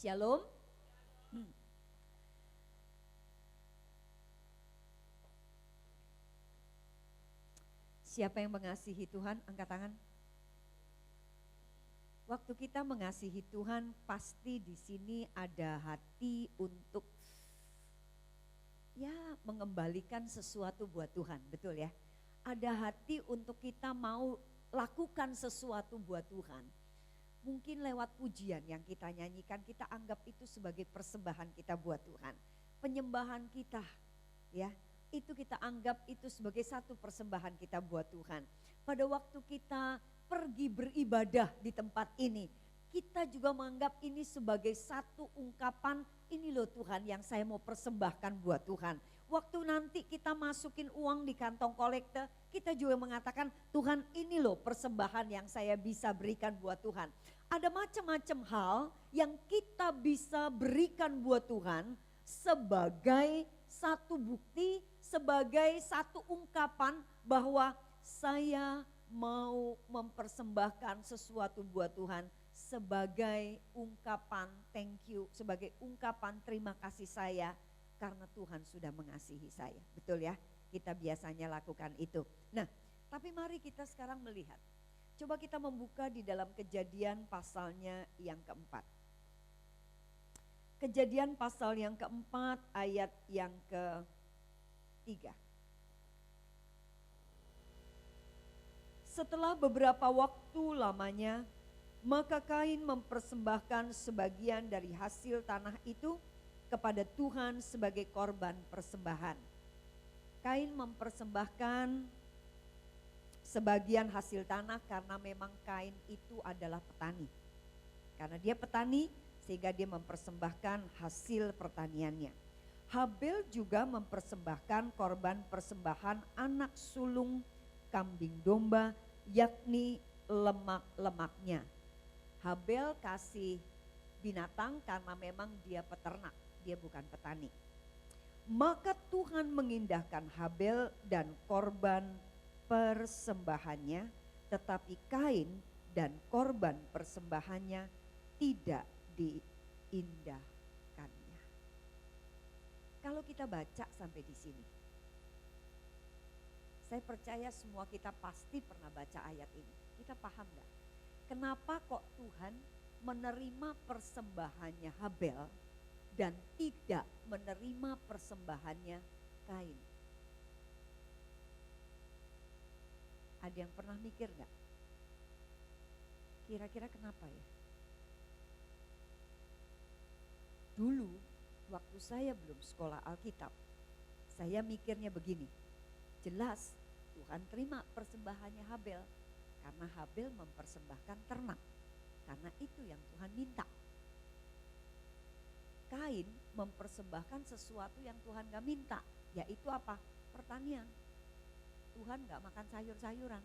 Shalom. Hmm. Siapa yang mengasihi Tuhan? Angkat tangan. Waktu kita mengasihi Tuhan, pasti di sini ada hati untuk mengembalikan sesuatu buat Tuhan, betul ya? Ada hati untuk kita mau lakukan sesuatu buat Tuhan. Mungkin lewat pujian yang kita nyanyikan, kita anggap itu sebagai persembahan kita buat Tuhan. Penyembahan kita, ya, itu kita anggap itu sebagai satu persembahan kita buat Tuhan. Pada waktu kita pergi beribadah di tempat ini, kita juga menganggap ini sebagai satu ungkapan, ini loh Tuhan yang saya mau persembahkan buat Tuhan. Waktu nanti kita masukin uang di kantong kolektor, kita juga mengatakan Tuhan ini loh persembahan yang saya bisa berikan buat Tuhan. Ada macam-macam hal yang kita bisa berikan buat Tuhan sebagai satu bukti, sebagai satu ungkapan bahwa saya mau mempersembahkan sesuatu buat Tuhan sebagai ungkapan thank you, sebagai ungkapan terima kasih saya karena Tuhan sudah mengasihi saya. Betul ya? Kita biasanya lakukan itu. Nah, tapi mari kita sekarang melihat. Coba kita membuka di dalam Kejadian pasalnya yang keempat. Kejadian pasal yang keempat ayat yang ketiga. Setelah beberapa waktu lamanya, maka Kain mempersembahkan sebagian dari hasil tanah itu kepada Tuhan sebagai korban persembahan. Kain mempersembahkan sebagian hasil tanah karena memang Kain itu adalah petani. Karena dia petani sehingga dia mempersembahkan hasil pertaniannya. Habel juga mempersembahkan korban persembahan anak sulung kambing domba, yakni lemak-lemaknya. Habel kasih binatang karena memang dia peternak, dia bukan petani. Maka Tuhan mengindahkan Habel dan korban persembahannya, tetapi Kain dan korban persembahannya tidak diindahkannya. Kalau kita baca sampai di sini, saya percaya semua kita pasti pernah baca ayat ini. Kita paham gak? Kenapa kok Tuhan menerima persembahannya Habel dan tidak menerima persembahannya Kain? Ada yang pernah mikir gak? Kira-kira kenapa ya? Dulu waktu saya belum sekolah Alkitab, saya mikirnya begini. Jelas Tuhan terima persembahannya Habel karena Habel mempersembahkan ternak. Karena itu yang Tuhan minta. Kain mempersembahkan sesuatu yang Tuhan gak minta. Yaitu apa? Pertanian. Tuhan gak makan sayur-sayuran.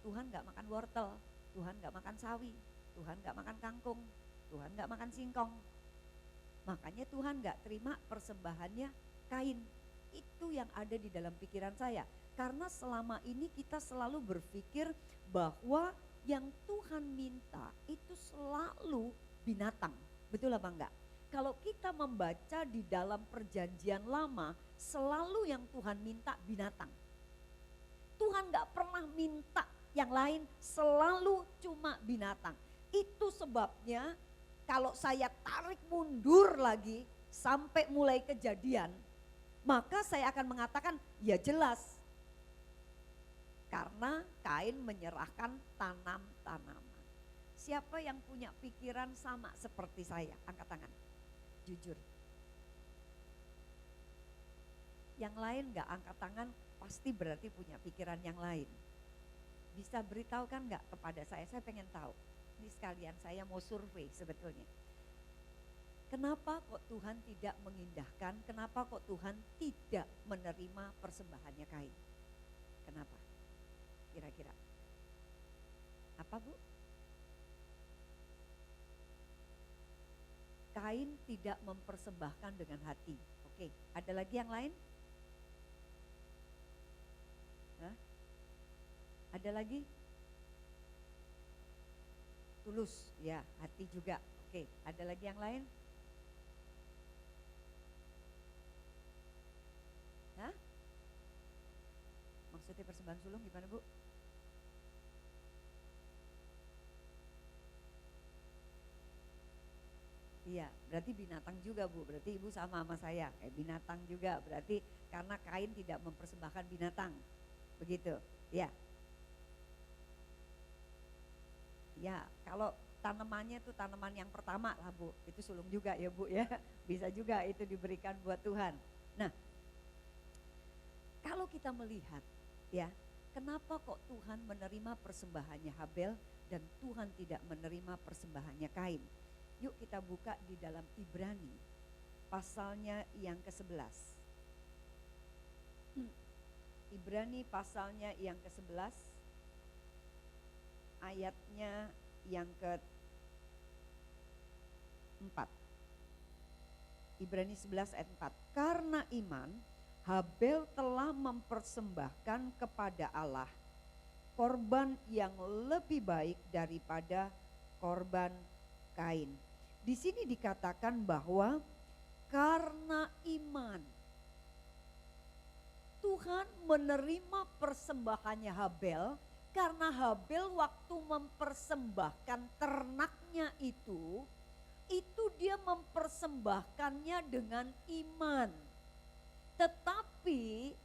Tuhan gak makan wortel. Tuhan gak makan sawi. Tuhan gak makan kangkung. Tuhan gak makan singkong. Makanya Tuhan gak terima persembahannya Kain. Itu yang ada di dalam pikiran saya. Karena selama ini kita selalu berpikir bahwa yang Tuhan minta itu selalu binatang. Betul apa enggak? Kalau kita membaca di dalam perjanjian lama, selalu yang Tuhan minta binatang. Tuhan gak pernah minta yang lain, selalu cuma binatang. Itu sebabnya kalau saya tarik mundur lagi sampai mulai Kejadian, maka saya akan mengatakan ya jelas. Karena Kain menyerahkan tanam-tanaman. Siapa yang punya pikiran sama seperti saya? Angkat tangan. Jujur. Yang lain gak angkat tangan pasti berarti punya pikiran yang lain. Bisa beritahukan gak kepada saya? Saya pengen tahu. Ini sekalian saya mau survei sebetulnya. Kenapa kok Tuhan tidak mengindahkan, kenapa kok Tuhan tidak menerima persembahannya Kain? Kenapa? Kira-kira. Apa Bu? Kain tidak mempersembahkan dengan hati. Oke, ada lagi yang lain? Hah? Ada lagi? tulus, ya hati juga. Oke, ada lagi yang lain? Hah? Maksudnya persembahan sulung gimana Bu? Iya, berarti binatang juga Bu, berarti Ibu sama saya, kayak binatang juga, berarti karena Kain tidak mempersembahkan binatang, begitu, ya. Ya, kalau tanamannya tuh tanaman yang pertama lah Bu, itu sulung juga ya Bu ya, bisa juga itu diberikan buat Tuhan. Nah, kalau kita melihat ya, kenapa kok Tuhan menerima persembahannya Habel dan Tuhan tidak menerima persembahannya Kain? Yuk kita buka di dalam Ibrani pasalnya yang ke-11. Ibrani pasalnya yang ke-11 ayatnya yang ke-4. Ibrani 11 ayat 4. Karena iman Habel telah mempersembahkan kepada Allah korban yang lebih baik daripada korban Kain. Di sini dikatakan bahwa karena iman Tuhan menerima persembahannya Habel, karena Habel waktu mempersembahkan ternaknya itu dia mempersembahkannya dengan iman. Tetapi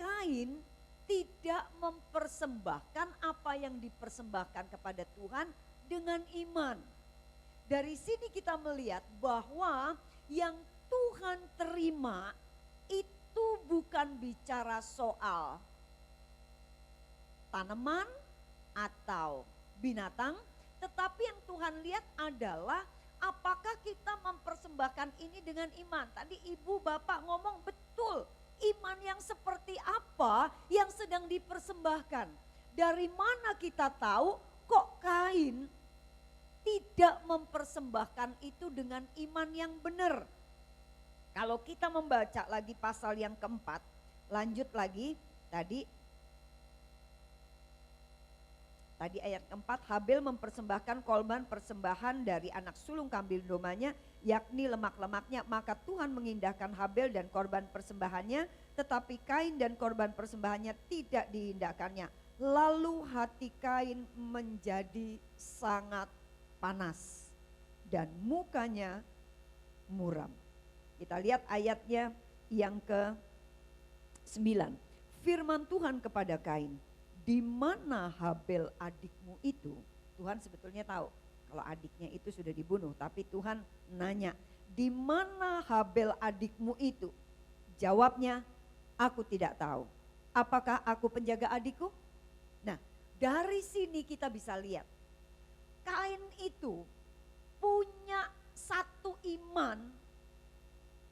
Kain tidak mempersembahkan apa yang dipersembahkan kepada Tuhan dengan iman. Dari sini kita melihat bahwa yang Tuhan terima itu bukan bicara soal tanaman atau binatang, tetapi yang Tuhan lihat adalah apakah kita mempersembahkan ini dengan iman. Tadi ibu bapak ngomong betul, iman yang seperti apa yang sedang dipersembahkan. Dari mana kita tahu kok Kain tidak mempersembahkan itu dengan iman yang benar? Kalau kita membaca lagi pasal yang keempat, lanjut lagi tadi ayat keempat, Habel mempersembahkan korban persembahan dari anak sulung kambing domanya, yakni lemak-lemaknya. Maka Tuhan mengindahkan Habel dan korban persembahannya, tetapi Kain dan korban persembahannya tidak diindahkannya. Lalu hati Kain menjadi sangat panas dan mukanya muram. Kita lihat ayatnya yang ke-9. Firman Tuhan kepada Kain, di mana Habel adikmu itu? Tuhan sebetulnya tahu kalau adiknya itu sudah dibunuh, tapi Tuhan nanya, di mana Habel adikmu itu? Jawabnya, aku tidak tahu. Apakah aku penjaga adikku? Nah, dari sini kita bisa lihat Kain itu punya satu iman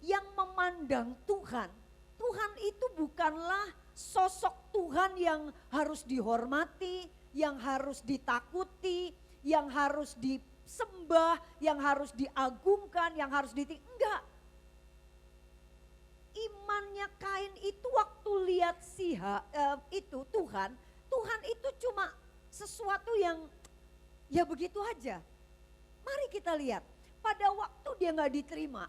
yang memandang Tuhan. Tuhan itu bukanlah sosok Tuhan yang harus dihormati, yang harus ditakuti, yang harus disembah, yang harus diagungkan, yang harus enggak. Imannya Kain itu waktu lihat itu Tuhan itu cuma sesuatu yang ya begitu aja. Mari kita lihat, pada waktu dia gak diterima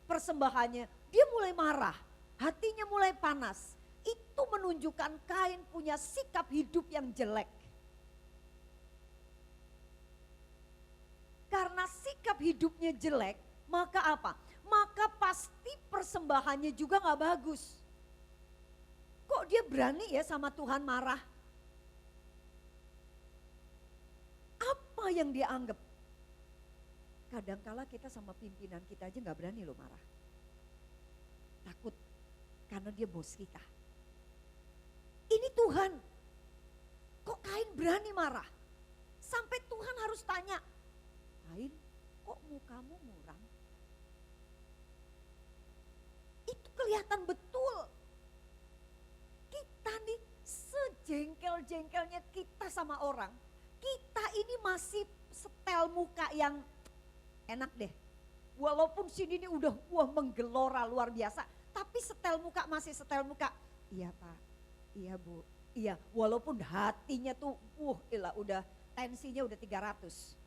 persembahannya, dia mulai marah, hatinya mulai panas. Itu menunjukkan Kain punya sikap hidup yang jelek. Karena sikap hidupnya jelek, maka apa? Maka pasti persembahannya juga gak bagus. Kok dia berani ya sama Tuhan marah? Apa yang dia anggap? Kadangkala kita sama pimpinan kita aja gak berani loh marah. Takut karena dia bos kita. Ini Tuhan, kok Kain berani marah? Sampai Tuhan harus tanya, Kain kok mukamu muram? Itu kelihatan betul. Kita nih sejengkel-jengkelnya kita sama orang, kita ini masih setel muka yang enak deh. Walaupun sini ini udah menggelora luar biasa, tapi setel muka masih setel muka. Iya Pak, iya Bu, iya. Walaupun hatinya tuh udah tensinya udah 300.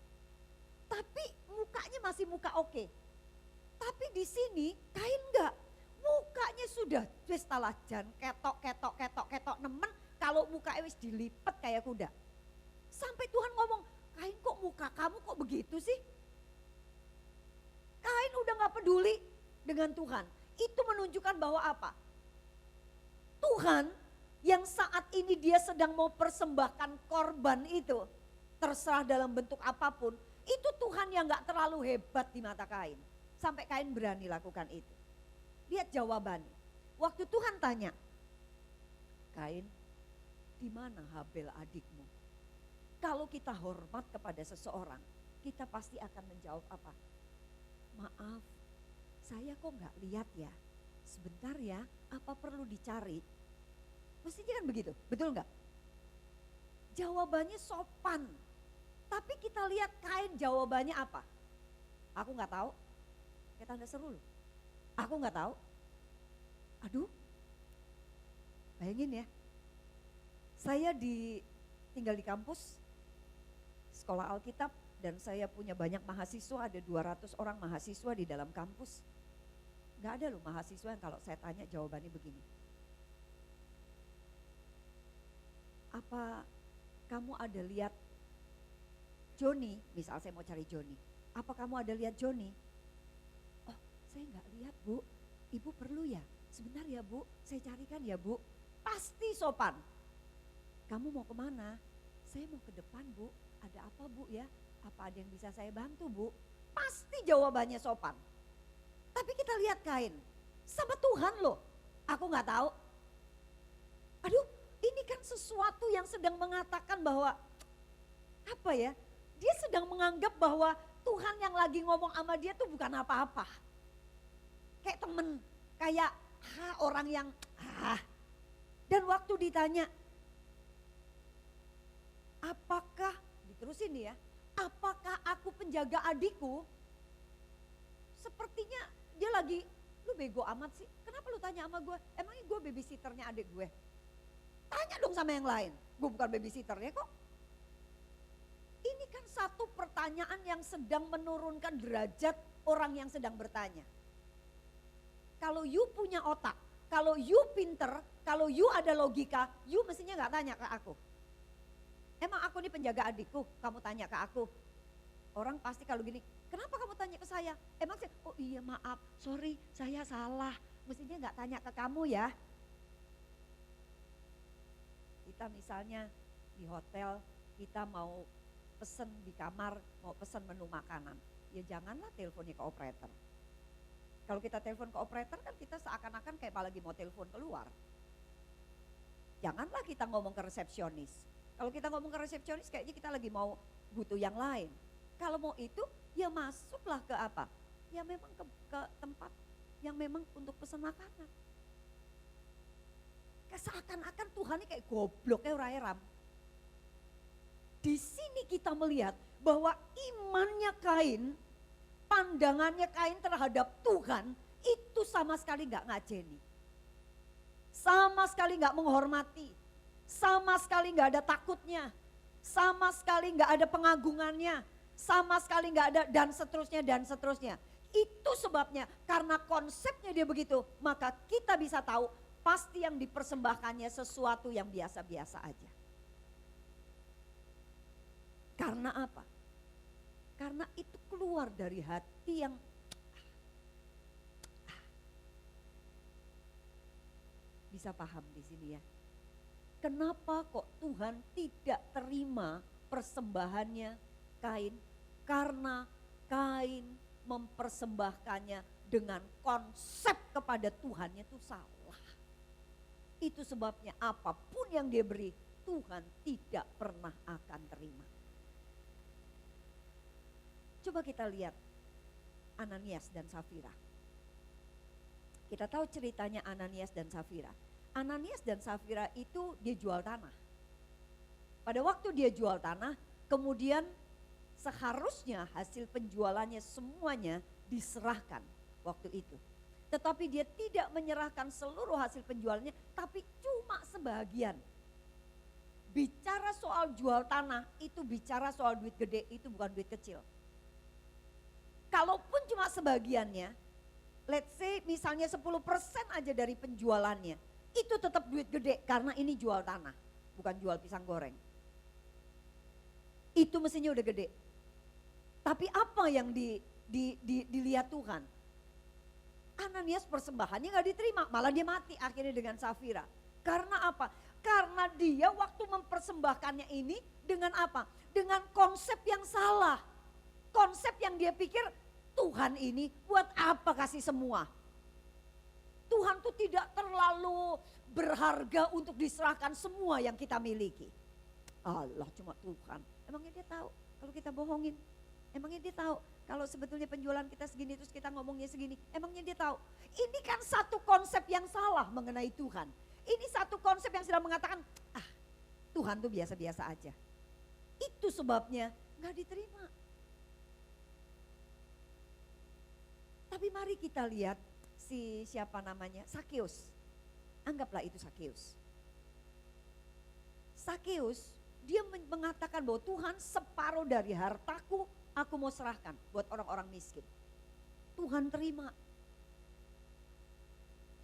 Tapi mukanya masih muka oke. Tapi di sini Kain enggak. Mukanya sudah wis talajan, ketok nemen, kalau mukanya wis dilipet kayak kuda. Sampai Tuhan ngomong, Kain kok muka kamu kok begitu sih? Kain udah gak peduli dengan Tuhan. Itu menunjukkan bahwa apa? Tuhan yang saat ini dia sedang mau persembahkan korban itu, terserah dalam bentuk apapun, itu Tuhan yang gak terlalu hebat di mata Kain. Sampai Kain berani lakukan itu. Lihat jawabannya. Waktu Tuhan tanya, Kain, di mana Habel adikmu? Kalau kita hormat kepada seseorang, kita pasti akan menjawab apa? Maaf, saya kok gak lihat ya. Sebentar ya, apa perlu dicari? Mestinya kan begitu, betul gak? Jawabannya sopan. Tapi kita lihat Kain jawabannya apa? Aku gak tahu. Kayak tanda seru loh. Aku gak tahu. Aduh, bayangin ya. Saya tinggal di kampus, sekolah Alkitab, dan saya punya banyak mahasiswa, ada 200 orang mahasiswa di dalam kampus. Gak ada loh mahasiswa yang kalau saya tanya jawabannya begini. Apa kamu ada lihat Joni? Misal saya mau cari Joni. Apa kamu ada lihat Joni? Oh, saya gak lihat Bu. Ibu perlu ya? Sebentar ya Bu, saya carikan ya Bu. Pasti sopan. Kamu mau kemana? Saya mau ke depan Bu. Ada apa Bu ya? Apa ada yang bisa saya bantu Bu? Pasti jawabannya sopan. Tapi kita lihat Kain, sama Tuhan loh. Aku gak tahu. Aduh, ini kan sesuatu yang sedang mengatakan bahwa, apa ya? Dia sedang menganggap bahwa Tuhan yang lagi ngomong sama dia tuh bukan apa-apa. Kayak temen, kayak orang yang Dan waktu ditanya, apakah, diterusin nih ya, apakah aku penjaga adikku? Sepertinya dia lagi, lu bego amat sih, kenapa lu tanya sama gue? Emangnya gue babysitternya adik gue? Tanya dong sama yang lain, gue bukan babysitternya kok. Ini kan satu pertanyaan yang sedang menurunkan derajat orang yang sedang bertanya. Kalau you punya otak, kalau you pinter, kalau you ada logika, you mestinya gak tanya ke aku. Emang aku ini penjaga adikku, kamu tanya ke aku. Orang pasti kalau gini, kenapa kamu tanya ke saya? Emang saya, oh iya maaf, sorry saya salah. Mestinya gak tanya ke kamu ya. Kita misalnya di hotel, kita mau pesen di kamar, mau pesen menu makanan. Ya janganlah teleponnya ke operator. Kalau kita telepon ke operator kan kita seakan-akan kayak lagi mau telepon keluar. Janganlah kita ngomong ke resepsionis. Kalau kita ngomong ke resepsionis kayaknya kita lagi mau butuh yang lain. Kalau mau itu ya masuklah ke apa? Ya memang ke tempat yang memang untuk pesan makanan. Seakan-akan Tuhan ini kayak goblok kayak Ram. Di sini kita melihat bahwa imannya Kain, pandangannya Kain terhadap Tuhan itu sama sekali gak ngajeni. Sama sekali gak menghormati. Sama sekali gak ada takutnya. Sama sekali gak ada pengagungannya. Sama sekali gak ada dan seterusnya dan seterusnya. Itu sebabnya karena konsepnya dia begitu, maka kita bisa tahu pasti yang dipersembahkannya sesuatu yang biasa-biasa aja. Karena apa? Karena itu keluar dari hati yang bisa paham di sini ya. Kenapa kok Tuhan tidak terima persembahannya Kain? Karena Kain mempersembahkannya dengan konsep kepada Tuhannya itu salah. Itu sebabnya apapun yang dia beri, Tuhan tidak pernah akan terima. Coba kita lihat Ananias dan Safira. Kita tahu ceritanya Ananias dan Safira. Ananias dan Safira itu dia jual tanah. Pada waktu dia jual tanah, kemudian seharusnya hasil penjualannya semuanya diserahkan waktu itu. Tetapi dia tidak menyerahkan seluruh hasil penjualannya, tapi cuma sebagian. Bicara soal jual tanah, itu bicara soal duit gede, itu bukan duit kecil. kalaupun cuma sebagiannya, let's say misalnya 10% aja dari penjualannya, itu tetap duit gede karena ini jual tanah, bukan jual pisang goreng. Itu mestinya udah gede. Tapi apa yang dilihat Tuhan? Ananias persembahannya gak diterima, malah dia mati akhirnya dengan Safira. Karena apa? Karena dia waktu mempersembahkannya ini dengan apa? Dengan konsep yang salah. Konsep yang dia pikir Tuhan ini buat apa kasih semua? Tuhan tuh tidak terlalu berharga untuk diserahkan semua yang kita miliki. Allah cuma Tuhan. Emangnya dia tahu kalau kita bohongin? Emangnya dia tahu kalau sebetulnya penjualan kita segini terus kita ngomongnya segini? Emangnya dia tahu? Ini kan satu konsep yang salah mengenai Tuhan. Ini satu konsep yang sedang mengatakan, Tuhan tuh biasa-biasa aja. Itu sebabnya gak diterima. Tapi mari kita lihat siapa namanya, Sakeus. Anggaplah itu Sakeus. Sakeus, dia mengatakan bahwa Tuhan, separuh dari hartaku aku mau serahkan buat orang-orang miskin. Tuhan terima.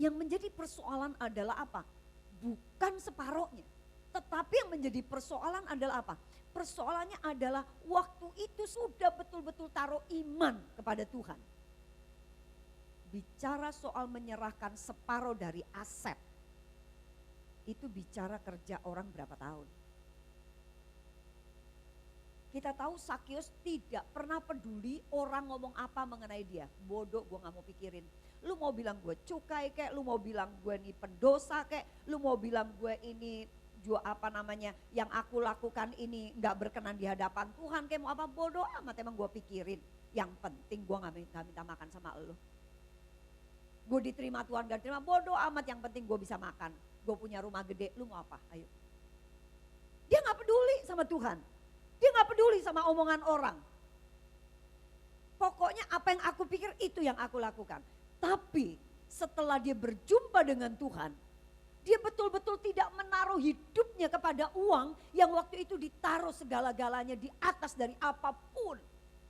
Yang menjadi persoalan adalah apa? Bukan separohnya. Tetapi yang menjadi persoalan adalah apa? Persoalannya adalah waktu itu sudah betul-betul taruh iman kepada Tuhan. Bicara soal menyerahkan separuh dari aset. Itu bicara kerja orang berapa tahun. Kita tahu Sakeus tidak pernah peduli orang ngomong apa mengenai dia. Bodoh, gue gak mau pikirin. Lu mau bilang gue cukai kek, lu mau bilang gue ini pendosa kek, lu mau bilang gue ini yang aku lakukan ini gak berkenan di hadapan Tuhan kek, mau apa, bodoh amat emang gue pikirin. Yang penting gue gak minta makan sama lu. Gue diterima Tuhan gak diterima, bodoh amat, yang penting gue bisa makan. Gue punya rumah gede, lu mau apa, ayo. Dia gak peduli sama Tuhan. Dia gak peduli sama omongan orang. Pokoknya apa yang aku pikir itu yang aku lakukan. Tapi setelah dia berjumpa dengan Tuhan, dia betul-betul tidak menaruh hidupnya kepada uang yang waktu itu ditaruh segala-galanya di atas dari apapun.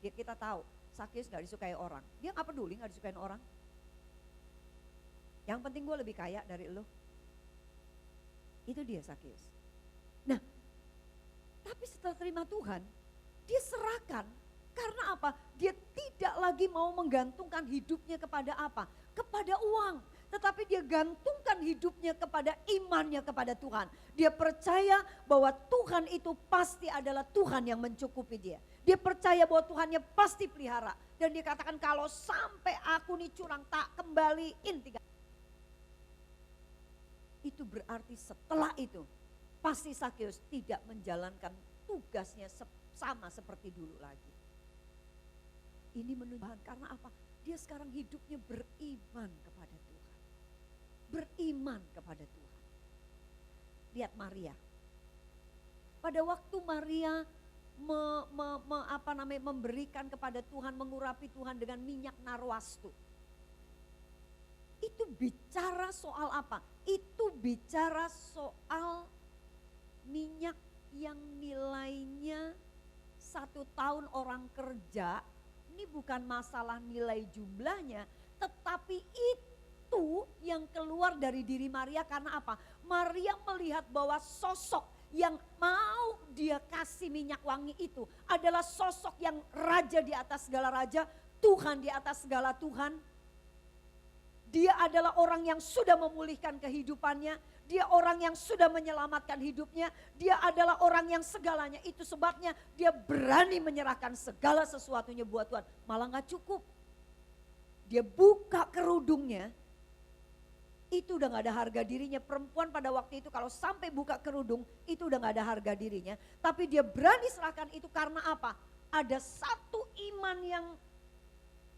Ya kita tahu, Sakeus gak disukai orang. Dia gak peduli gak disukai orang. Yang penting gue lebih kaya dari lo. Itu dia Sakeus. Nah, tapi setelah terima Tuhan, dia serahkan. Karena apa? Dia tidak lagi mau menggantungkan hidupnya kepada apa? Kepada uang. Tetapi dia gantungkan hidupnya kepada imannya kepada Tuhan. Dia percaya bahwa Tuhan itu pasti adalah Tuhan yang mencukupi dia. Dia percaya bahwa Tuhannya pasti pelihara. Dan dia katakan kalau sampai aku nih curang tak kembaliin 3. Itu berarti setelah itu pasti Sakeus tidak menjalankan tugasnya sama seperti dulu lagi. Ini menunjukkan karena apa? Dia sekarang hidupnya beriman kepada Tuhan. Beriman kepada Tuhan. Lihat Maria. Pada waktu Maria memberikan kepada Tuhan, mengurapi Tuhan dengan minyak narwastu. Itu bicara soal apa? Itu bicara soal minyak yang nilainya 1 tahun orang kerja. Ini bukan masalah nilai jumlahnya, tetapi itu yang keluar dari diri Maria karena apa? Maria melihat bahwa sosok yang mau dia kasih minyak wangi itu adalah sosok yang raja di atas segala raja, Tuhan di atas segala Tuhan. Dia adalah orang yang sudah memulihkan kehidupannya. Dia orang yang sudah menyelamatkan hidupnya. Dia adalah orang yang segalanya. Itu sebabnya dia berani menyerahkan segala sesuatunya buat Tuhan. Malah gak cukup. Dia buka kerudungnya. Itu udah gak ada harga dirinya. Perempuan pada waktu itu kalau sampai buka kerudung, itu udah gak ada harga dirinya. Tapi dia berani serahkan itu karena apa? Ada satu iman yang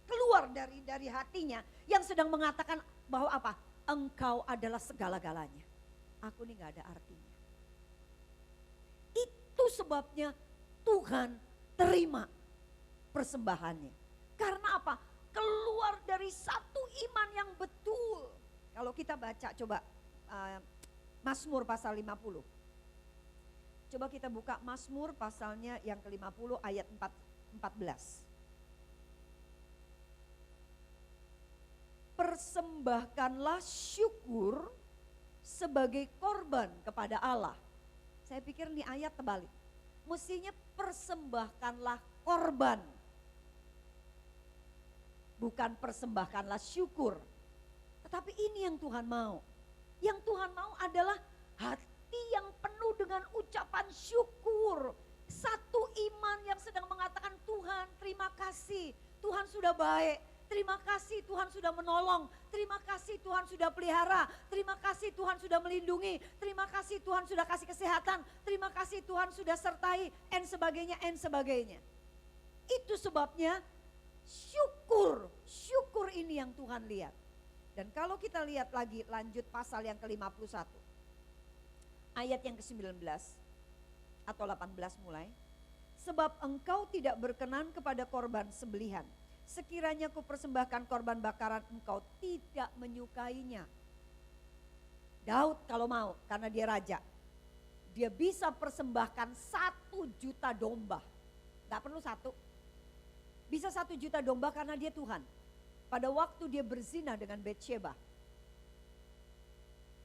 keluar dari hatinya yang sedang mengatakan bahwa apa? Engkau adalah segala-galanya. Aku ini gak ada artinya. Itu sebabnya Tuhan terima persembahannya. Karena apa? Keluar dari satu iman yang betul. Kalau kita baca coba Mazmur pasal 50. Coba kita buka Mazmur pasalnya yang ke-50 ayat 14. persembahkanlah syukur sebagai korban kepada Allah. Saya pikir ini ayat terbalik. Mestinya persembahkanlah korban. Bukan persembahkanlah syukur. Tetapi ini yang Tuhan mau. Yang Tuhan mau adalah hati yang penuh dengan ucapan syukur. Satu iman yang sedang mengatakan, Tuhan terima kasih, Tuhan sudah baik. Terima kasih Tuhan sudah menolong, terima kasih Tuhan sudah pelihara, terima kasih Tuhan sudah melindungi, terima kasih Tuhan sudah kasih kesehatan, terima kasih Tuhan sudah sertai, and sebagainya. Itu sebabnya syukur ini yang Tuhan lihat. Dan kalau kita lihat lagi lanjut pasal yang ke-51, ayat yang ke-19 atau 18 mulai. Sebab engkau tidak berkenan kepada korban sembelihan. Sekiranya kupersembahkan korban bakaran, engkau tidak menyukainya. Daud kalau mau, karena dia raja, dia bisa persembahkan 1 juta domba. Gak perlu 1. Bisa 1 juta domba karena dia Tuhan. Pada waktu dia berzina dengan Betsheba.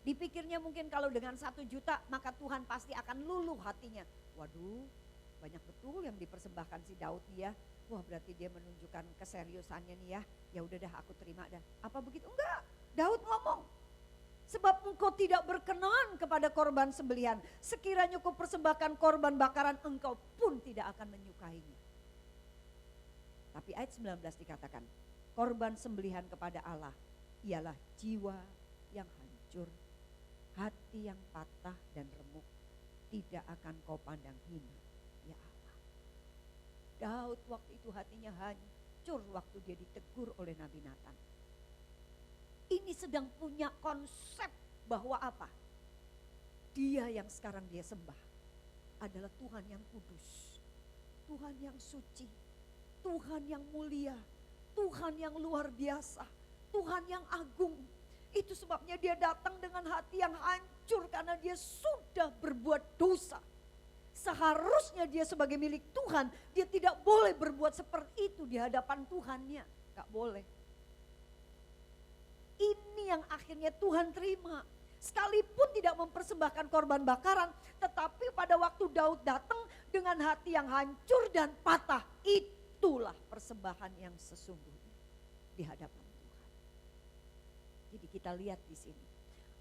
Dipikirnya mungkin kalau dengan 1 juta maka Tuhan pasti akan luluh hatinya. Waduh, banyak betul yang dipersembahkan si Daud nih ya. Wah, berarti dia menunjukkan keseriusannya nih ya. Ya udah dah, aku terima dah. Apa begitu? Enggak. Daud ngomong, sebab engkau tidak berkenan kepada korban sembelihan. Sekiranya kau persembahkan korban bakaran, engkau pun tidak akan menyukainya. Tapi ayat 19 dikatakan, korban sembelihan kepada Allah ialah jiwa yang hancur, hati yang patah dan remuk, tidak akan kau pandang hina, ya Allah. Daud waktu itu hatinya hancur waktu dia ditegur oleh Nabi Nathan. Ini sedang punya konsep bahwa apa? Dia yang sekarang dia sembah adalah Tuhan yang kudus, Tuhan yang suci, Tuhan yang mulia, Tuhan yang luar biasa, Tuhan yang agung. Itu sebabnya dia datang dengan hati yang hancur karena dia sudah berbuat dosa. Seharusnya dia sebagai milik Tuhan, dia tidak boleh berbuat seperti itu di hadapan Tuhannya. Gak boleh. Ini yang akhirnya Tuhan terima. Sekalipun tidak mempersembahkan korban bakaran, tetapi pada waktu Daud datang dengan hati yang hancur dan patah, itulah persembahan yang sesungguhnya di hadapan Tuhan. Jadi kita lihat di sini.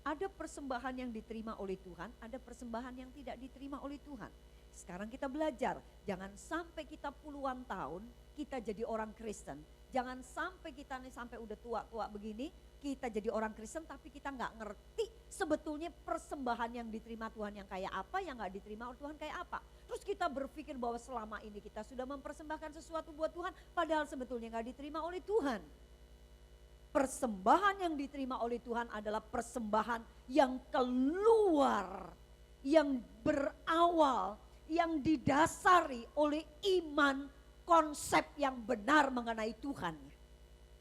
Ada persembahan yang diterima oleh Tuhan, ada persembahan yang tidak diterima oleh Tuhan. Sekarang kita belajar, jangan sampai kita puluhan tahun kita jadi orang Kristen. Jangan sampai kita nih sampai udah tua-tua begini, kita jadi orang Kristen tapi kita nggak ngerti sebetulnya persembahan yang diterima Tuhan yang kayak apa, yang nggak diterima oleh Tuhan kayak apa. Terus kita berpikir bahwa selama ini kita sudah mempersembahkan sesuatu buat Tuhan, padahal sebetulnya nggak diterima oleh Tuhan. Persembahan yang diterima oleh Tuhan adalah persembahan yang keluar, yang berawal, yang didasari oleh iman, konsep yang benar mengenai Tuhan.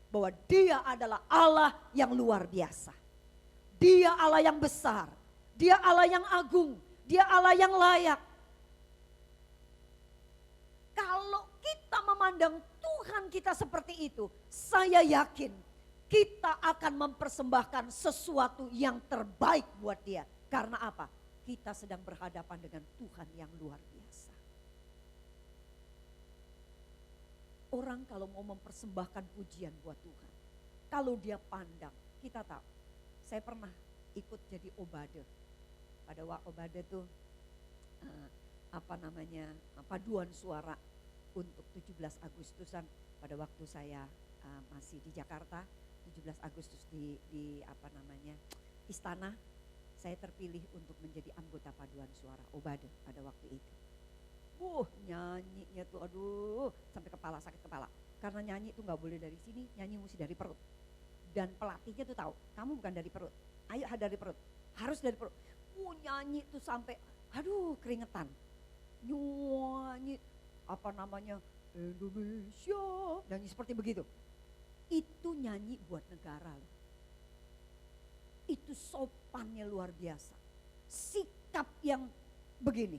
Bahwa dia adalah Allah yang luar biasa. Dia Allah yang besar, dia Allah yang agung, dia Allah yang layak. Kalau kita memandang Tuhan kita seperti itu, saya yakin kita akan mempersembahkan sesuatu yang terbaik buat dia. Karena apa? Kita sedang berhadapan dengan Tuhan yang luar biasa. Orang kalau mau mempersembahkan pujian buat Tuhan, kalau dia pandang, kita tahu. Saya pernah ikut jadi obade. Pada waktu obade tuh paduan suara untuk 17 Agustusan pada waktu saya masih di Jakarta. 17 Agustus di istana, saya terpilih untuk menjadi anggota paduan suara obade pada waktu itu. Nyanyinya tuh aduh sampai sakit kepala. Karena nyanyi tuh gak boleh dari sini, nyanyi mesti dari perut. Dan pelatihnya tuh tahu, kamu bukan dari perut, ayo dari perut, harus dari perut. Nyanyi tuh sampai aduh keringetan. Nyanyi Indonesia, nyanyi seperti begitu. Itu nyanyi buat negara loh. Itu sopannya luar biasa. Sikap yang begini.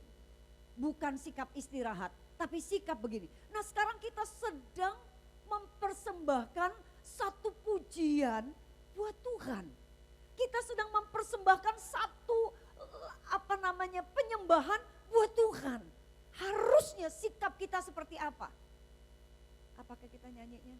Bukan sikap istirahat, tapi sikap begini. Nah sekarang kita sedang mempersembahkan satu pujian buat Tuhan. Kita sedang mempersembahkan satu penyembahan buat Tuhan. Harusnya sikap kita seperti apa? Apakah kita nyanyinya?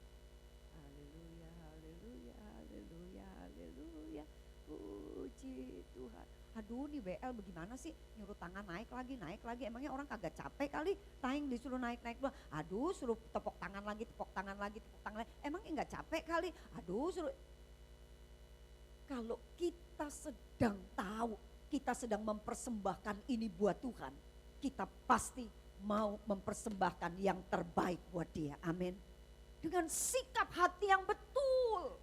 Haleluya, haleluya, haleluya, haleluya, puji Tuhan. Aduh nih WL bagaimana sih, nyuruh tangan naik lagi. Emangnya orang kagak capek kali, taing disuruh naik doang. Aduh suruh tepuk tangan lagi. Emangnya enggak capek kali, aduh suruh. Kalau kita sedang tahu, kita sedang mempersembahkan ini buat Tuhan, kita pasti mau mempersembahkan yang terbaik buat Dia. Amin. Dengan sikap hati yang betul.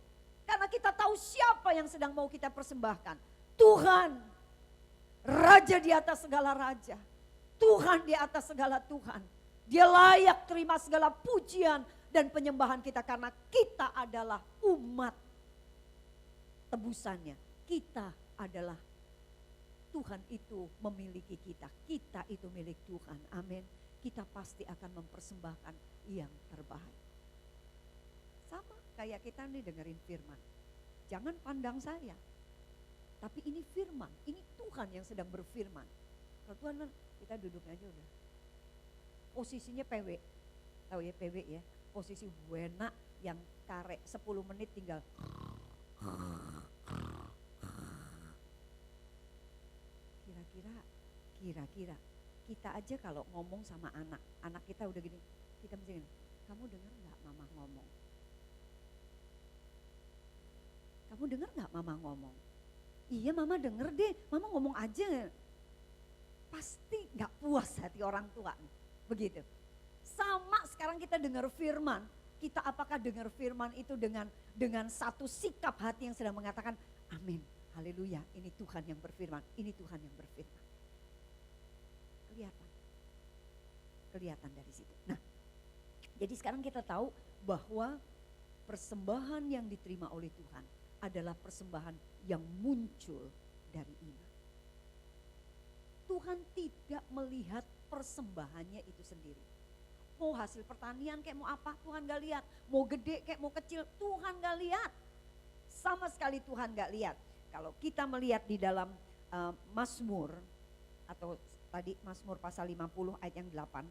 Karena kita tahu siapa yang sedang mau kita persembahkan. Tuhan, Raja di atas segala raja. Tuhan di atas segala Tuhan. Dia layak terima segala pujian dan penyembahan kita karena kita adalah umat tebusannya. Kita adalah, Tuhan itu memiliki kita. Kita itu milik Tuhan. Amin. Kita pasti akan mempersembahkan yang terbaik. Sama kayak kita nih dengerin firman. Jangan pandang saya. Tapi ini firman, ini Tuhan yang sedang berfirman. Kalau Tuhan, kita duduk aja udah. Posisinya PW. Tahu ya PW ya. Posisi buena yang karek 10 menit tinggal. Kira-kira kita aja kalau ngomong sama anak kita udah gini, kita mesti gini, kamu dengar gak mama ngomong? Kamu dengar gak mama ngomong? Iya mama denger deh, mama ngomong aja. Pasti gak puas hati orang tua, begitu. Sama sekarang kita dengar firman, kita apakah dengar firman itu dengan satu sikap hati yang sedang mengatakan amin, haleluya, ini Tuhan yang berfirman, ini Tuhan yang berfirman. Kelihatan dari situ. Nah, jadi sekarang kita tahu bahwa persembahan yang diterima oleh Tuhan adalah persembahan yang muncul dari iman. Tuhan tidak melihat persembahannya itu sendiri. Mau hasil pertanian kayak mau apa, Tuhan gak lihat. Mau gede kayak mau kecil, Tuhan gak lihat. Sama sekali Tuhan gak lihat. Kalau kita melihat di dalam Mazmur, atau tadi Mazmur pasal 50 ayat yang 8.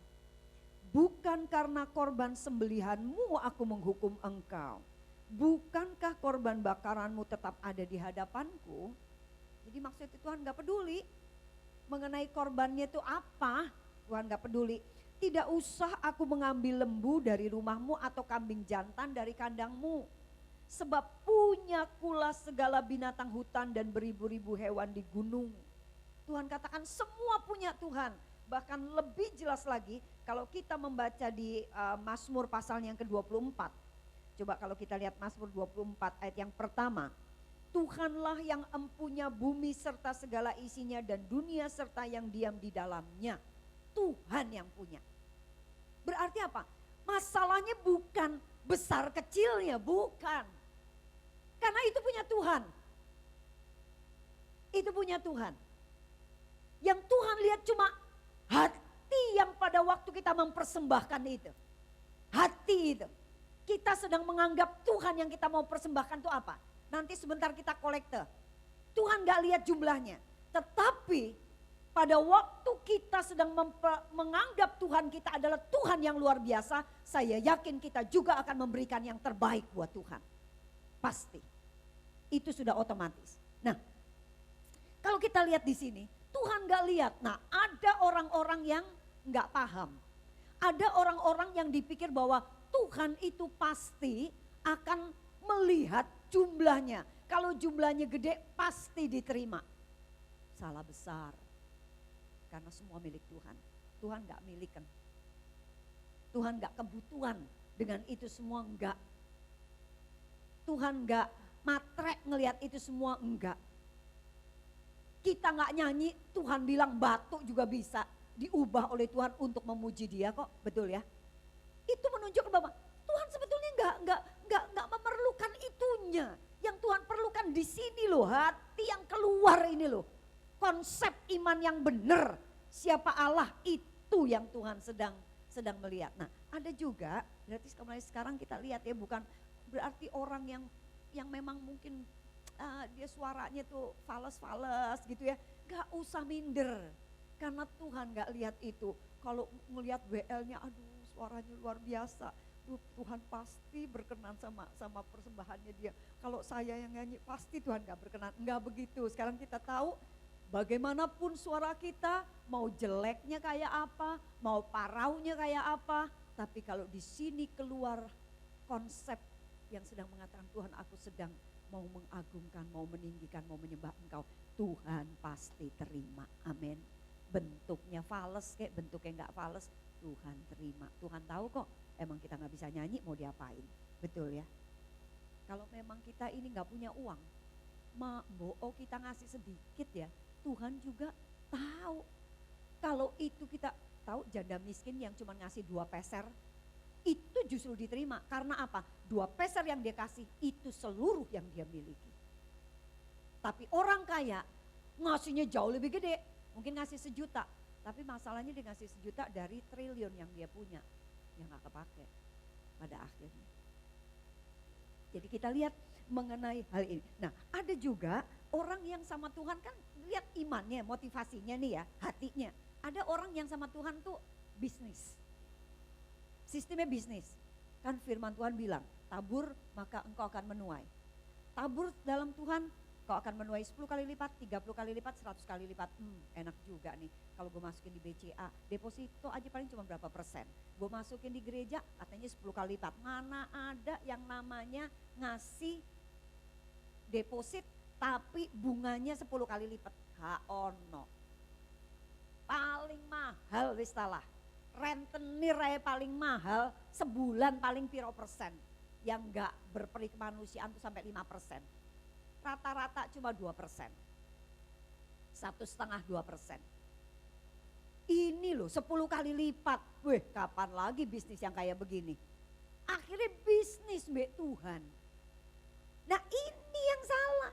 Bukan karena korban sembelihanmu aku menghukum engkau. Bukankah korban bakaranmu tetap ada di hadapanku? Jadi maksudnya Tuhan gak peduli mengenai korbannya itu apa. Tuhan gak peduli. Tidak usah aku mengambil lembu dari rumahmu atau kambing jantan dari kandangmu. Sebab punyakulah segala binatang hutan dan beribu-ribu hewan di gunung. Tuhan katakan semua punya Tuhan. Bahkan lebih jelas lagi kalau kita membaca di Mazmur pasal yang ke-24. Coba kalau kita lihat Mazmur 24 ayat yang pertama. Tuhanlah yang empunya bumi serta segala isinya dan dunia serta yang diam di dalamnya. Tuhan yang punya. Berarti apa? Masalahnya bukan besar kecilnya, bukan. Karena itu punya Tuhan. Itu punya Tuhan. Yang Tuhan lihat cuma hati yang pada waktu kita mempersembahkan itu. Hati itu. Kita sedang menganggap Tuhan yang kita mau persembahkan itu apa? Nanti sebentar kita kolekte. Tuhan gak lihat jumlahnya. Tetapi pada waktu kita sedang menganggap Tuhan kita adalah Tuhan yang luar biasa, saya yakin kita juga akan memberikan yang terbaik buat Tuhan. Pasti. Itu sudah otomatis. Nah, kalau kita lihat di sini, Tuhan gak lihat. Nah, ada orang-orang yang gak paham. Ada orang-orang yang dipikir bahwa Tuhan itu pasti akan melihat jumlahnya. Kalau jumlahnya gede pasti diterima. Salah besar. Karena semua milik Tuhan. Tuhan gak milikan. Tuhan gak kebutuhan dengan itu semua, enggak. Tuhan gak matre ngelihat itu semua, enggak. Kita gak nyanyi, Tuhan bilang batu juga bisa diubah oleh Tuhan untuk memuji Dia kok, betul ya? Itu menunjukkan bahwa Tuhan sebetulnya nggak memerlukan itunya. Yang Tuhan perlukan di sini loh, hati yang keluar ini loh. Konsep iman yang benar, siapa Allah itu yang Tuhan sedang melihat. Nah, ada juga berarti sekarang kita lihat ya, bukan berarti orang yang memang mungkin dia suaranya tuh fales-fales gitu ya. Gak usah minder. Karena Tuhan gak lihat itu. Kalau ngelihat WL-nya, aduh suaranya luar biasa. Tuhan pasti berkenan sama persembahannya dia. Kalau saya yang nyanyi pasti Tuhan gak berkenan. Enggak begitu. Sekarang kita tahu bagaimanapun suara kita, mau jeleknya kayak apa, mau paraunya kayak apa. Tapi kalau di sini keluar konsep yang sedang mengatakan Tuhan aku sedang mau mengagungkan, mau meninggikan, mau menyembah Engkau. Tuhan pasti terima. Amin. Bentuknya fales kayak bentuknya gak fales, Tuhan terima. Tuhan tahu kok emang kita gak bisa nyanyi mau diapain. Betul ya. Kalau memang kita ini gak punya uang, kita ngasih sedikit ya, Tuhan juga tahu. Kalau itu kita tahu janda miskin yang cuma ngasih 2 peser, itu justru diterima. Karena apa? 2 peser yang dia kasih itu seluruh yang dia miliki. Tapi orang kaya ngasihnya jauh lebih gede. Mungkin ngasih 1 juta. Tapi masalahnya dia ngasih 1 juta dari triliun yang dia punya. Yang gak kepake pada akhirnya. Jadi kita lihat mengenai hal ini. Nah ada juga orang yang sama Tuhan kan lihat imannya, motivasinya nih ya, hatinya. Ada orang yang sama Tuhan tuh bisnis. Sistemnya bisnis. Kan firman Tuhan bilang, tabur maka engkau akan menuai. Tabur dalam Tuhan kau akan menuai 10 kali lipat, 30 kali lipat, 100 kali lipat. Enak juga nih kalau gue masukin di BCA, deposito aja paling cuma berapa persen. Gue masukin di gereja katanya 10 kali lipat. Mana ada yang namanya ngasih deposit tapi bunganya 10 kali lipat. Ono. Paling mahal wis talah. Rentenir aja paling mahal, sebulan paling piro persen. Yang enggak berperi kemanusiaan tuh sampai 5%. Rata-rata cuma 2%. 1,5-2%. Ini loh 10 kali lipat. Weh kapan lagi bisnis yang kayak begini. Akhirnya bisnis mbak Tuhan. Nah ini yang salah.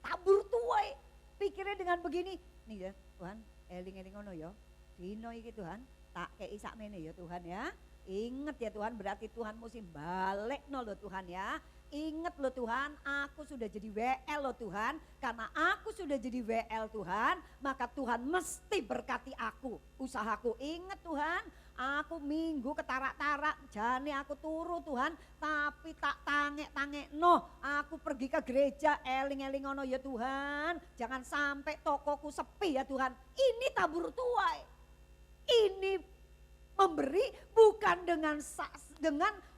Tabur tuai. Pikirnya dengan begini. Nih ya Tuhan eling-eling ngono ya. Dino iki Tuhan tak kei sakmene ya Tuhan ya. Ingat ya Tuhan berarti Tuhan mesti balik no loh Tuhan ya. Ingat loh Tuhan, aku sudah jadi WL loh Tuhan. Karena aku sudah jadi WL Tuhan, maka Tuhan mesti berkati aku, usahaku. Ingat Tuhan, aku minggu ketarak-tarak, jane aku turu Tuhan. Tapi tak tangek-tangek no, aku pergi ke gereja eling-eling ono ya Tuhan. Jangan sampai tokoku sepi ya Tuhan. Ini tabur tuai. Ini memberi bukan dengan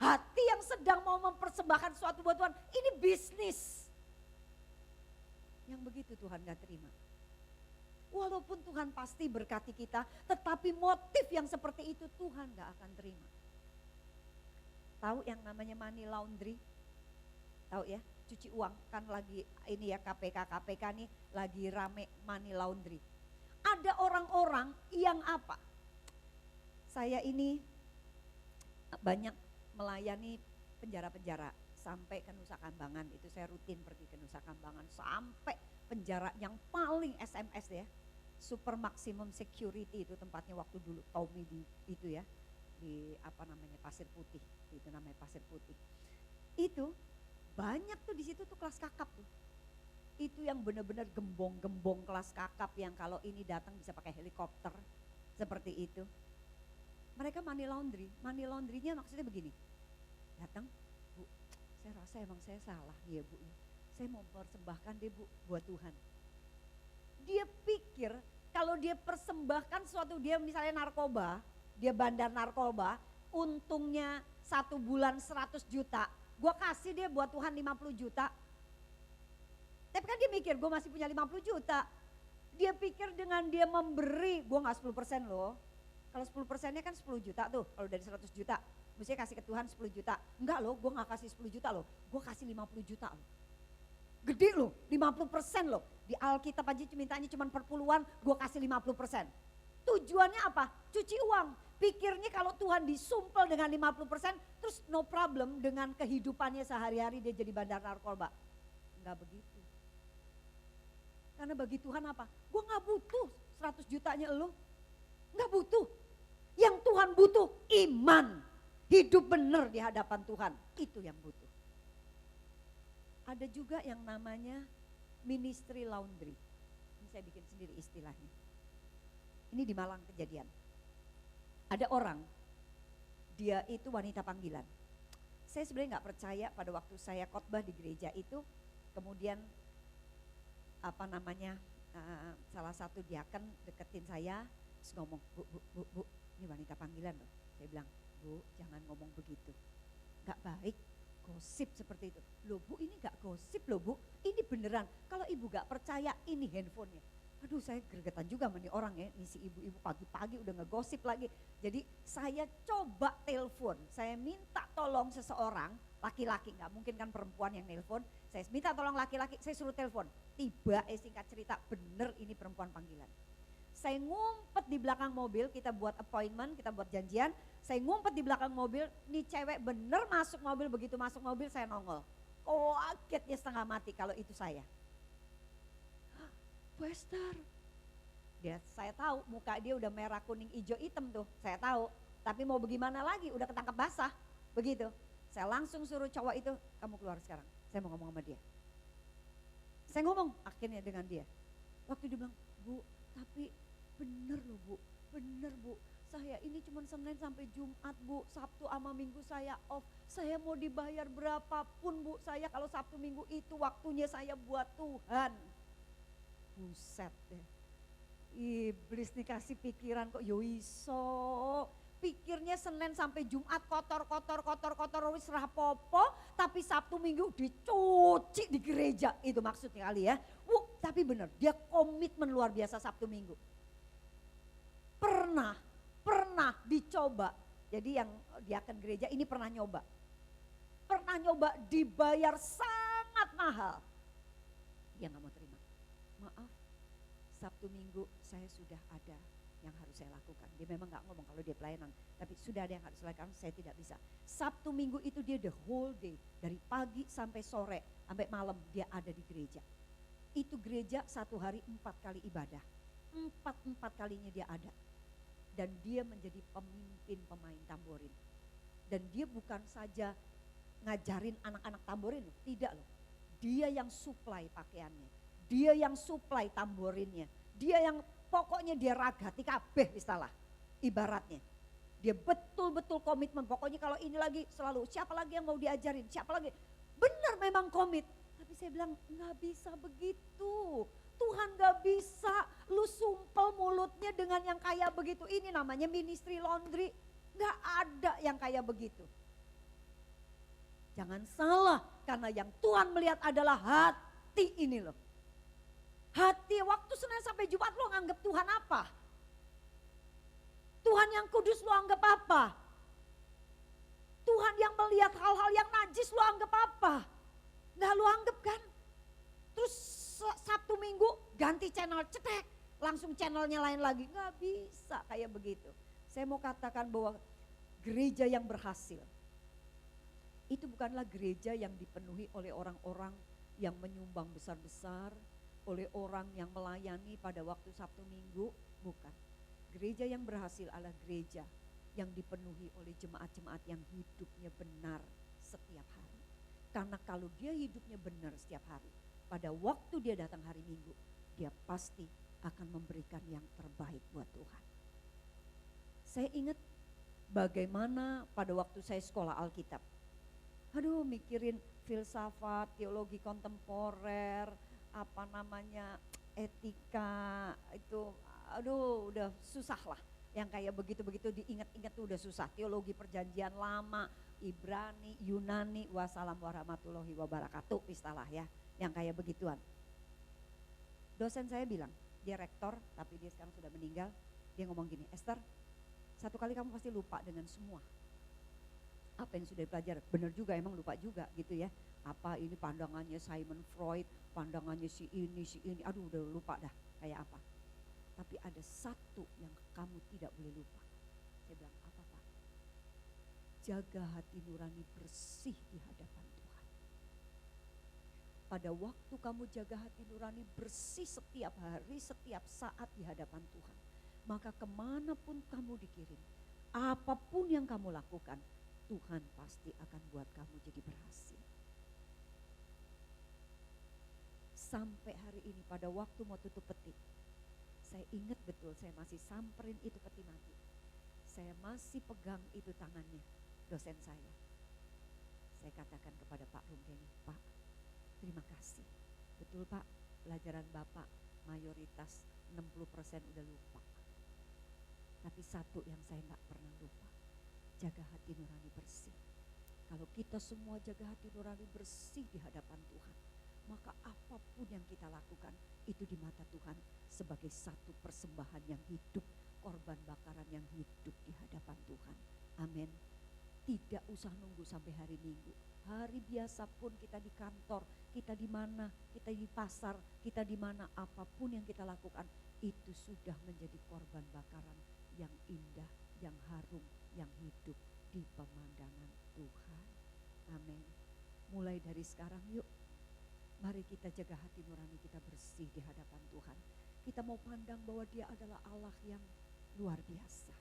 hati yang sedang mau mempersembahkan sesuatu buat Tuhan. Ini bisnis. Yang begitu Tuhan gak terima. Walaupun Tuhan pasti berkati kita, tetapi motif yang seperti itu Tuhan gak akan terima. Tahu yang namanya money laundry? Tahu ya, cuci uang. Kan lagi ini ya KPK nih lagi rame money laundry. Ada orang-orang yang apa? Saya ini banyak melayani penjara-penjara sampai ke Nusa Kambangan. Itu saya rutin pergi ke Nusa Kambangan sampai penjara yang paling SMS ya. Super maximum security itu tempatnya waktu dulu Tommy di itu ya. Di apa namanya Pasir Putih. Itu namanya Pasir Putih. Itu banyak tuh di situ tuh kelas kakap tuh. Itu yang benar-benar gembong-gembong kelas kakap yang kalau ini datang bisa pakai helikopter. Seperti itu. Mereka money laundry-nya maksudnya begini, datang, Bu, saya rasa emang saya salah nih ya Bu, saya mau persembahkan deh Bu buat Tuhan. Dia pikir kalau dia persembahkan suatu dia misalnya narkoba, dia bandar narkoba, untungnya 1 bulan 100 juta, gue kasih dia buat Tuhan 50 juta. Tapi kan dia mikir gue masih punya 50 juta, dia pikir dengan dia memberi, gue gak 10% loh. Kalau 10%-nya kan 10 juta tuh, kalau dari 100 juta, mestinya kasih ke Tuhan 10 juta. Enggak loh, gue gak kasih 10 juta loh, gue kasih 50 juta loh. Gede loh, 50% loh. Di Alkitab aja mintanya cuma perpuluhan, gue kasih 50%. Tujuannya apa? Cuci uang. Pikirnya kalau Tuhan disumpel dengan 50%, terus no problem dengan kehidupannya sehari-hari dia jadi bandar narkoba. Enggak begitu. Karena bagi Tuhan apa? Gue gak butuh 100 jutanya lo. Enggak butuh. Yang Tuhan butuh iman. Hidup benar di hadapan Tuhan. Itu yang butuh. Ada juga yang namanya ministry laundry. Ini saya bikin sendiri istilahnya. Ini di Malang kejadian. Ada orang, dia itu wanita panggilan. Saya sebenarnya nggak percaya pada waktu saya khotbah di gereja itu, kemudian salah satu diaken deketin saya, terus ngomong, bu, ini wanita panggilan loh. Saya bilang, bu jangan ngomong begitu, nggak baik, gosip seperti itu. Loh bu, ini nggak gosip loh bu, ini beneran. Kalau ibu nggak percaya, ini handphonenya. Aduh, saya gregetan juga sama nih orang ya, ini si ibu-ibu pagi-pagi udah ngegosip lagi. Jadi saya coba telepon, saya minta tolong seseorang, laki-laki, nggak mungkin kan perempuan yang nelpon. Saya minta tolong laki-laki, saya suruh telepon. Tiba singkat cerita, bener ini perempuan panggilan. Saya ngumpet di belakang mobil, kita buat appointment, kita buat janjian. Saya ngumpet di belakang mobil, nih cewek bener masuk mobil, begitu masuk mobil saya nongol. Kagetnya setengah mati kalau itu saya. Bu Esther, saya tahu muka dia udah merah, kuning, hijau, hitam tuh, saya tahu. Tapi mau bagaimana lagi, udah ketangkep basah, begitu. Saya langsung suruh cowok itu, kamu keluar sekarang, saya mau ngomong sama dia. Saya ngomong akhirnya dengan dia. Waktu dia bilang, bu tapi bener loh bu, bener bu. Saya ini cuma Senin sampai Jumat bu, Sabtu sama Minggu saya off. Saya mau dibayar berapapun bu, saya kalau Sabtu Minggu itu waktunya saya buat Tuhan. Buset deh, iblis dikasih pikiran kok yo iso. Pikirnya Senin sampai Jumat kotor wis rapopo, tapi Sabtu Minggu dicuci di gereja, itu maksudnya kali ya. Tapi benar, dia komitmen luar biasa Sabtu Minggu. Pernah dicoba, jadi yang diaken gereja ini pernah nyoba dibayar sangat mahal. Dia gak mau terima. Maaf, Sabtu Minggu saya sudah ada yang harus saya lakukan. Dia memang gak ngomong kalau dia pelayanan, tapi sudah ada yang harus saya lakukan, saya tidak bisa. Sabtu Minggu itu dia the whole day, dari pagi sampai sore, sampai malam dia ada di gereja. Itu gereja satu hari 4 kali ibadah, 4 kalinya dia ada. Dan dia menjadi pemimpin pemain tamborin. Dan dia bukan saja ngajarin anak-anak tamborin, tidak loh. Dia yang supply pakaiannya. Dia yang supply tamborinnya, dia yang pokoknya dia ragati kabeh istilah ibaratnya. Dia betul-betul komitmen, pokoknya kalau ini lagi selalu siapa lagi yang mau diajarin, siapa lagi. Benar memang komit, tapi saya bilang gak bisa begitu. Tuhan gak bisa lu sumpel mulutnya dengan yang kayak begitu. Ini namanya ministry laundry, gak ada yang kayak begitu. Jangan salah, karena yang Tuhan melihat adalah hati ini loh. Hati waktu Senin sampai Jumat lo anggap Tuhan apa? Tuhan yang kudus lo anggap apa? Tuhan yang melihat hal-hal yang najis lo anggap apa? Nggak lo anggap kan? Terus Sabtu Minggu ganti channel cetek, langsung channelnya lain lagi. Nggak bisa kayak begitu. Saya mau katakan bahwa gereja yang berhasil itu bukanlah gereja yang dipenuhi oleh orang-orang yang menyumbang besar-besar, oleh orang yang melayani pada waktu Sabtu Minggu, bukan. Gereja yang berhasil adalah gereja yang dipenuhi oleh jemaat-jemaat yang hidupnya benar setiap hari. Karena kalau dia hidupnya benar setiap hari, pada waktu dia datang hari Minggu, dia pasti akan memberikan yang terbaik buat Tuhan. Saya ingat bagaimana pada waktu saya sekolah Alkitab. Aduh, mikirin filsafat, teologi kontemporer, etika itu, aduh udah susah lah. Yang kayak begitu-begitu diingat-ingat tuh udah susah. Teologi perjanjian lama, Ibrani, Yunani, wassalam warahmatullahi wabarakatuh istilah ya. Yang kayak begituan. Dosen saya bilang, dia rektor tapi dia sekarang sudah meninggal. Dia ngomong gini, Esther, satu kali kamu pasti lupa dengan semua. Apa yang sudah dipelajari, benar juga emang lupa juga gitu ya. Apa ini pandangannya Simon Freud, pandangannya si ini, aduh udah lupa dah kayak apa. Tapi ada satu yang kamu tidak boleh lupa. Saya bilang, apa Pak? Jaga hati nurani bersih di hadapan Tuhan. Pada waktu kamu jaga hati nurani bersih setiap hari, setiap saat di hadapan Tuhan, maka kemanapun kamu dikirim, apapun yang kamu lakukan, Tuhan pasti akan buat kamu jadi berhasil. Sampai hari ini pada waktu mau tutup peti, saya ingat betul saya masih samperin itu peti mati. Saya masih pegang itu tangannya dosen saya. Saya katakan kepada Pak Rumkeni, Pak, terima kasih. Betul Pak, pelajaran Bapak mayoritas 60% udah lupa. Tapi satu yang saya gak pernah lupa, jaga hati nurani bersih. Kalau kita semua jaga hati nurani bersih di hadapan Tuhan, maka apapun yang kita lakukan itu di mata Tuhan sebagai satu persembahan yang hidup, korban bakaran yang hidup di hadapan Tuhan. Amin. Tidak usah nunggu sampai hari Minggu. Hari biasa pun kita di kantor, kita di mana, kita di pasar, kita di mana, apapun yang kita lakukan itu sudah menjadi korban bakaran yang indah, yang harum, yang hidup di pemandangan Tuhan. Amin. Mulai dari sekarang yuk, mari kita jaga hati nurani kita bersih di hadapan Tuhan. Kita mau pandang bahwa Dia adalah Allah yang luar biasa.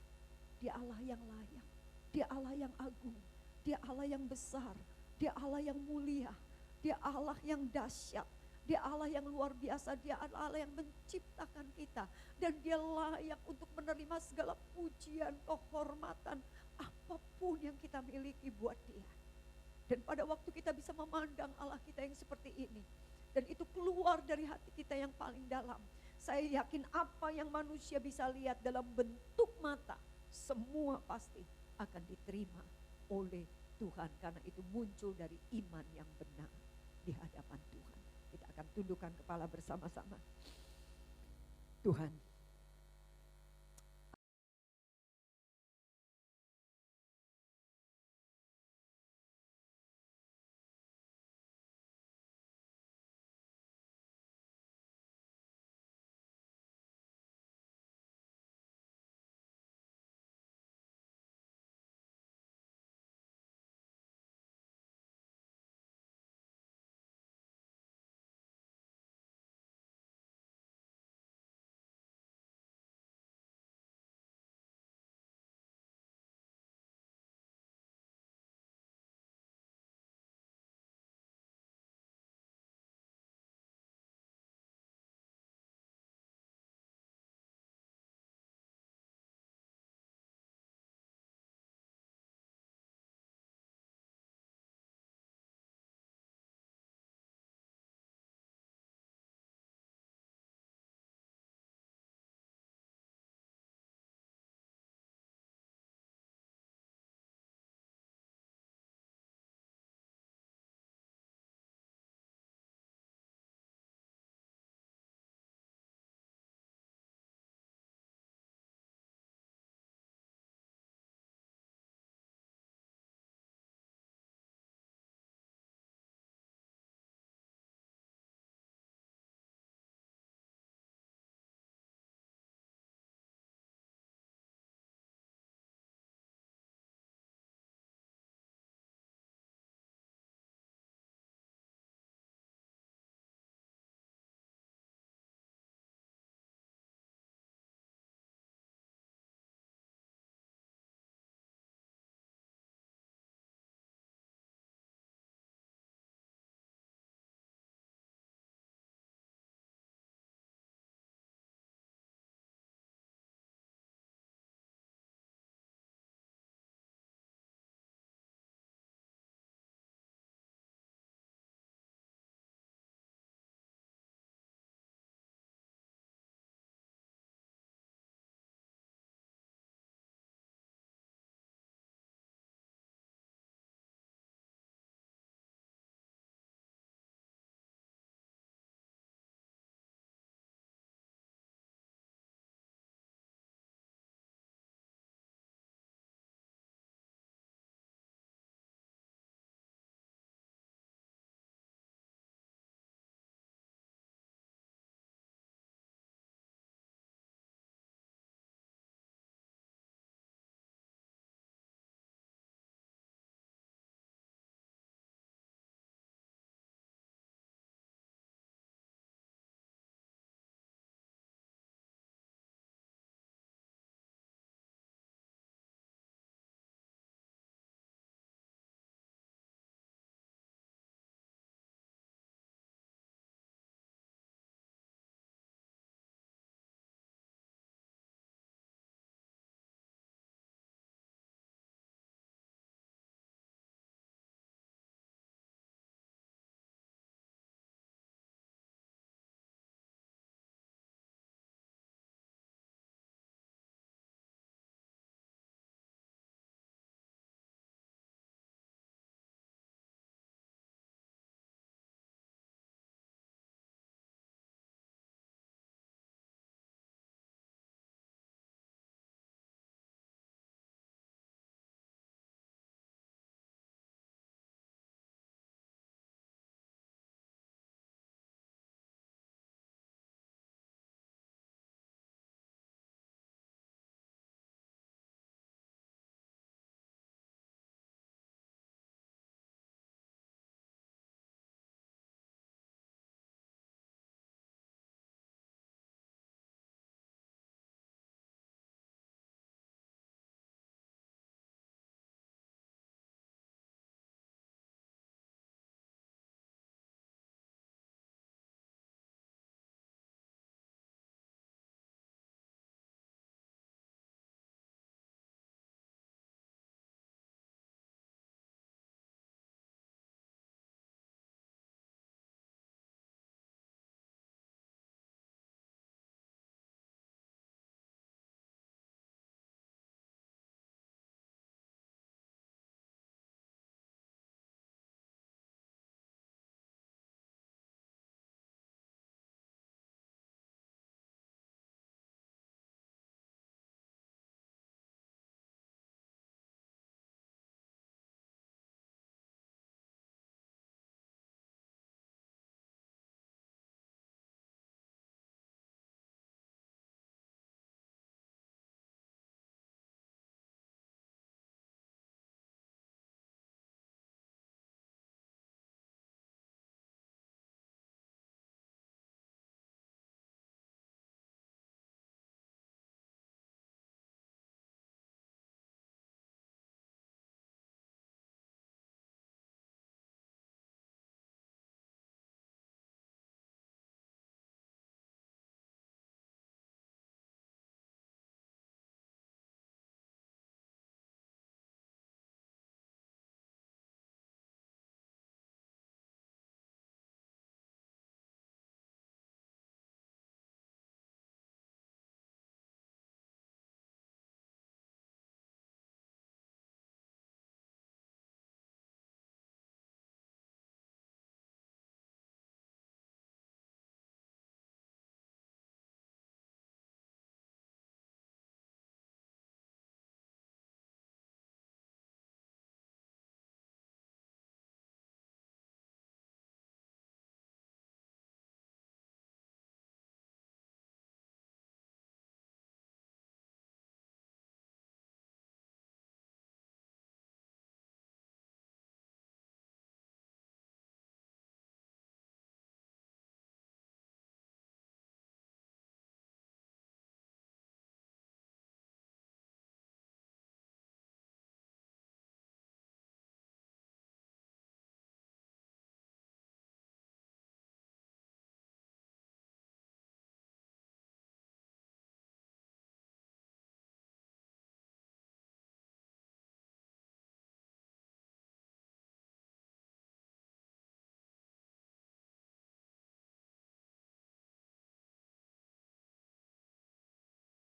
Dia Allah yang layak. Dia Allah yang agung. Dia Allah yang besar. Dia Allah yang mulia. Dia Allah yang dahsyat. Dia Allah yang luar biasa. Dia Allah yang menciptakan kita. Dan Dia layak untuk menerima segala pujian, kehormatan, apapun yang kita miliki buat Dia. Dan pada waktu kita bisa memandang Allah kita yang seperti ini, dan itu keluar dari hati kita yang paling dalam, saya yakin apa yang manusia bisa lihat dalam bentuk mata, semua pasti akan diterima oleh Tuhan. Karena itu muncul dari iman yang benar di hadapan Tuhan. Kita akan tundukkan kepala bersama-sama. Tuhan,